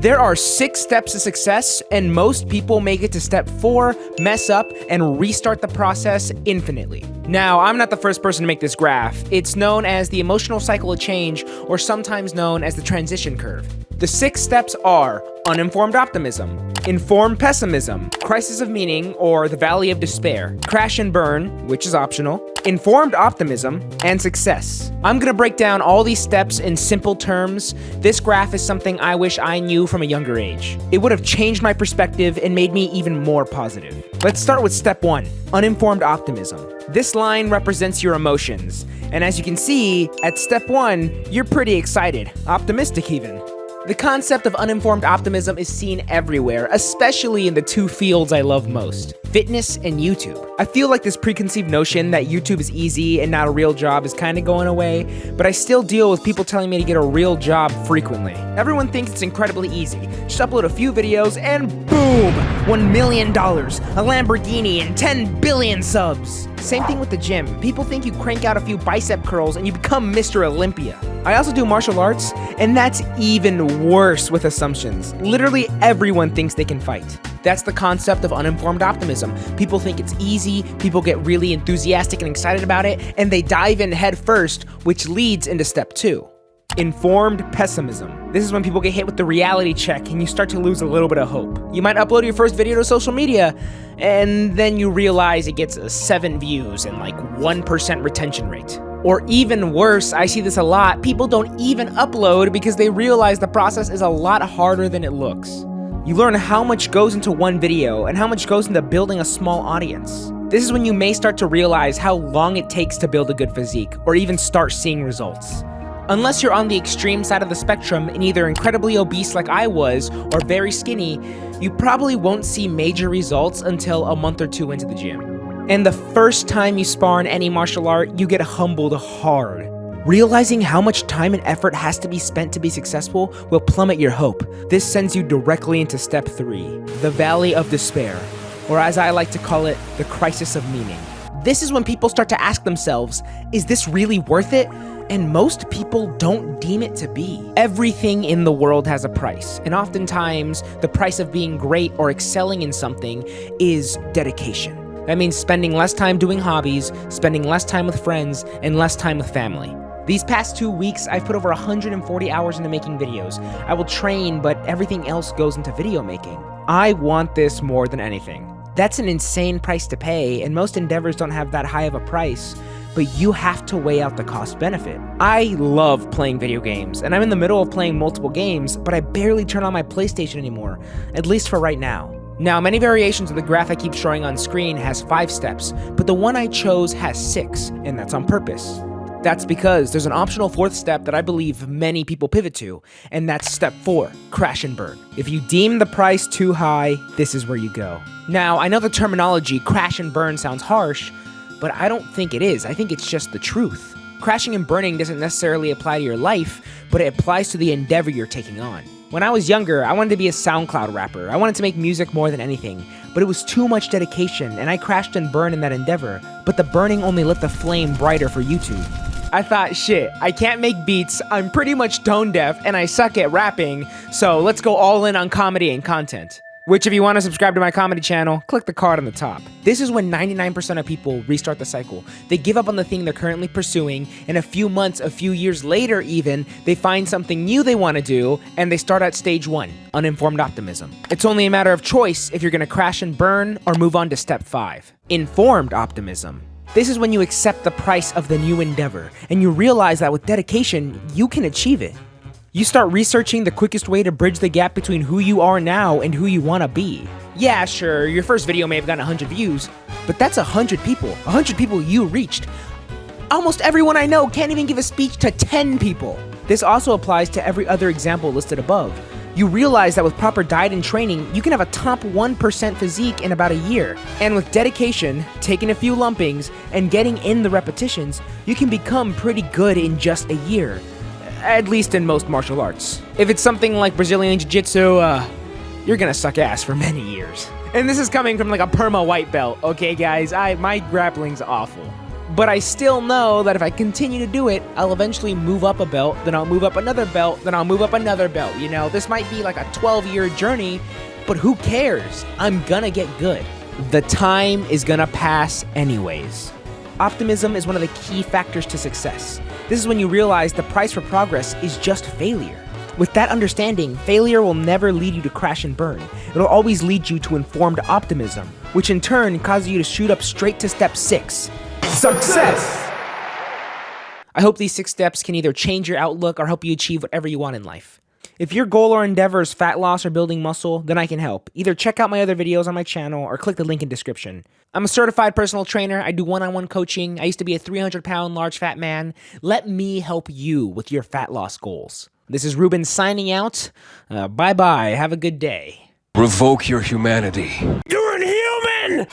There are 6 steps to success, and most people make it to step 4, mess up, and restart the process infinitely. Now, I'm not the first person to make this graph. It's known as the emotional cycle of change, or sometimes known as the transition curve. The 6 steps are uninformed optimism, informed pessimism, crisis of meaning, or the valley of despair, crash and burn, which is optional, informed optimism, and success. I'm gonna break down all these steps in simple terms. This graph is something I wish I knew from a younger age. It would have changed my perspective and made me even more positive. Let's start with step 1, uninformed optimism. This line represents your emotions, and as you can see, at step 1, you're pretty excited, optimistic even. The concept of uninformed optimism is seen everywhere, especially in the 2 fields I love most, fitness and YouTube. I feel like this preconceived notion that YouTube is easy and not a real job is kind of going away, but I still deal with people telling me to get a real job frequently. Everyone thinks it's incredibly easy. Just upload a few videos and boom! $1 million, a Lamborghini, and 10 billion subs. Same thing with the gym. People think you crank out a few bicep curls and you become Mr. Olympia. I also do martial arts, and that's even worse with assumptions. Literally everyone thinks they can fight. That's the concept of uninformed optimism. People think it's easy, people get really enthusiastic and excited about it, and they dive in head first, which leads into step 2. Informed pessimism. This is when people get hit with the reality check and you start to lose a little bit of hope. You might upload your first video to social media, and then you realize it gets 7 views and like 1% retention rate. Or even worse, I see this a lot, people don't even upload because they realize the process is a lot harder than it looks. You learn how much goes into one video and how much goes into building a small audience. This is when you may start to realize how long it takes to build a good physique, or even start seeing results. Unless you're on the extreme side of the spectrum and either incredibly obese like I was, or very skinny, you probably won't see major results until a month or 2 into the gym. And the first time you spar in any martial art, you get humbled hard. Realizing how much time and effort has to be spent to be successful will plummet your hope. This sends you directly into step 3, the valley of despair, or as I like to call it, the crisis of meaning. This is when people start to ask themselves, is this really worth it? And most people don't deem it to be. Everything in the world has a price, and oftentimes the price of being great or excelling in something is dedication. That means spending less time doing hobbies, spending less time with friends, and less time with family. These past 2 weeks, I've put over 140 hours into making videos. I will train, but everything else goes into video making. I want this more than anything. That's an insane price to pay, and most endeavors don't have that high of a price, but you have to weigh out the cost benefit. I love playing video games, and I'm in the middle of playing multiple games, but I barely turn on my PlayStation anymore, at least for right now. Now, many variations of the graph I keep showing on screen has 5 steps, but the one I chose has 6, and that's on purpose. That's because there's an optional 4th step that I believe many people pivot to, and that's step 4, crash and burn. If you deem the price too high, this is where you go. Now, I know the terminology crash and burn sounds harsh, but I don't think it is. I think it's just the truth. Crashing and burning doesn't necessarily apply to your life, but it applies to the endeavor you're taking on. When I was younger, I wanted to be a SoundCloud rapper. I wanted to make music more than anything, but it was too much dedication, and I crashed and burned in that endeavor, but the burning only lit the flame brighter for YouTube. I thought, shit, I can't make beats, I'm pretty much tone deaf, and I suck at rapping, so let's go all in on comedy and content. Which, if you want to subscribe to my comedy channel, click the card on the top. This is when 99% of people restart the cycle. They give up on the thing they're currently pursuing, and a few months, a few years later even, they find something new they want to do, and they start at stage 1, uninformed optimism. It's only a matter of choice if you're going to crash and burn or move on to step 5, informed optimism. This is when you accept the price of the new endeavor, and you realize that with dedication, you can achieve it. You start researching the quickest way to bridge the gap between who you are now and who you want to be. Yeah, sure, your first video may have gotten 100 views, but that's 100 people. 100 people you reached. Almost everyone I know can't even give a speech to 10 people. This also applies to every other example listed above. You realize that with proper diet and training, you can have a top 1% physique in about a year. And with dedication, taking a few lumpings, and getting in the repetitions, you can become pretty good in just a year. At least in most martial arts. If it's something like Brazilian Jiu-Jitsu, you're gonna suck ass for many years. And this is coming from like a perma white belt, okay guys? My grappling's awful. But I still know that if I continue to do it, I'll eventually move up a belt, then I'll move up another belt, then I'll move up another belt. You know, this might be like a 12-year journey, but who cares? I'm gonna get good. The time is gonna pass anyways. Optimism is one of the key factors to success. This is when you realize the price for progress is just failure. With that understanding, failure will never lead you to crash and burn. It'll always lead you to informed optimism, which in turn causes you to shoot up straight to step 6. Success! I hope these 6 steps can either change your outlook or help you achieve whatever you want in life. If your goal or endeavor is fat loss or building muscle, then I can help. Either check out my other videos on my channel or click the link in description. I'm a certified personal trainer. I do one-on-one coaching. I used to be a 300-pound large fat man. Let me help you with your fat loss goals. This is Ruben signing out. Bye-bye. Have a good day. Revoke your humanity. You're inhuman!